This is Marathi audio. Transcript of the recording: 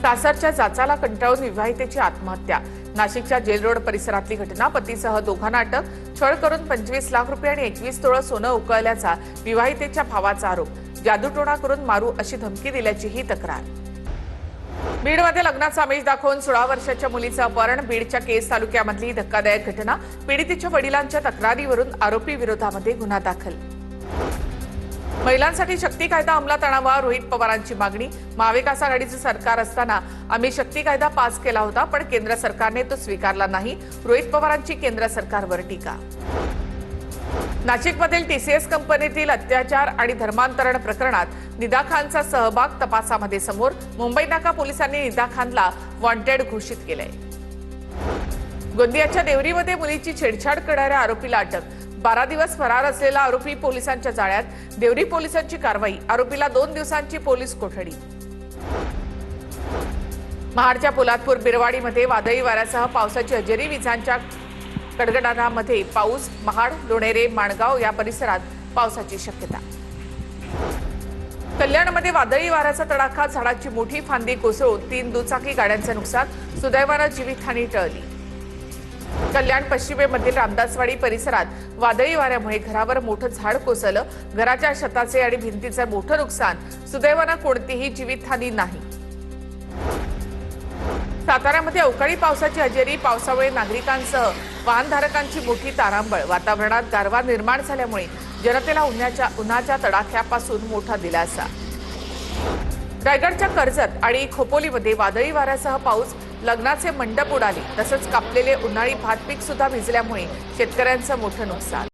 सासरच्या जाचाला कंटाळून विवाहितेची आत्महत्या। नाशिकच्या जेल रोड परिसरातली घटना। पतीसह दोघांना अटक। छळ करून 25 लाख रुपये आणि 21 तोळा सोनं उकळल्याचा विवाहितेच्या भावाचा आरोप। जादूटोणा करून मारू अशी धमकी दिल्याची ही तक्रार। बीडमध्ये लग्नाचा आमिष दाखवून 16 वर्षाच्या मुलीचं अपहरण। बीडच्या केज तालुक्यामधली धक्कादायक घटना। पीडितेच्या वडिलांच्या तक्रारीवरून आरोपी विरोधामध्ये गुन्हा दाखल। महिलांसाठी शक्ती कायदा अंमलात आणावा, रोहित पवारांची मागणी। महाविकास आघाडीचं सरकार असताना आम्ही शक्ती कायदा पास केला होता, पण केंद्र सरकारने तो स्वीकारला नाही। रोहित पवारांची केंद्र सरकारवर टीका। नाशिकमधील टीसीएस कंपनीतील अत्याचार आणि धर्मांतरण प्रकरणात निदा खानचा सहभाग तपासामध्ये समोर। मुंबई नाका पोलिसांनी निदा खानला वॉन्टेड घोषित केलंय। गोंदियाच्या देवरीमध्ये मुलीची छेडछाड करणाऱ्या आरोपीला अटक। 12 दिवस फरार असलेला आरोपी पोलिसांच्या जाळ्यात। देवरी पोलिसांची कारवाई। आरोपीला 2 दिवसांची पोलीस कोठडी। महाडच्या पोलादपूर बिरवाडीमध्ये वादळी वाऱ्यासह पावसाची हजेरी। विजांच्या कडकडाटामध्ये पाऊस। महाड, लोणेरे, माणगाव या परिसरात पावसाची शक्यता। कल्याणमध्ये वादळी वाऱ्याचा तडाखा। झाडाची मोठी फांदी कोसळून 3 दुचाकी गाड्यांचं नुकसान। सुदैवानं जीवितहानी टळली। कल्याण पश्चिमेमधील रामदासवाडी परिसरात वादळी वाऱ्यामुळे घरावर मोठं झाड कोसळलं। घराच्या छताचे आणि भिंतीचं मोठं नुकसान। सुदैवानं कोणतीही जीवितहानी नाही। साताऱ्यामध्ये अवकाळी पावसाची हजेरी। पावसामुळे नागरिकांसह वाहनधारकांची मोठी तारांबळ। वातावरणात गारवा निर्माण झाल्यामुळे जनतेला उन्हाच्या तडाख्यापासून मोठा दिलासा। रायगडच्या कर्जत आणि खोपोलीमध्ये वादळी वाऱ्यासह पाऊस। लग्नाचे मंडप उडाले, तसंच कापलेले उन्हाळी भात पीक सुद्धा भिजल्यामुळे शेतकऱ्यांचं मोठं नुकसान।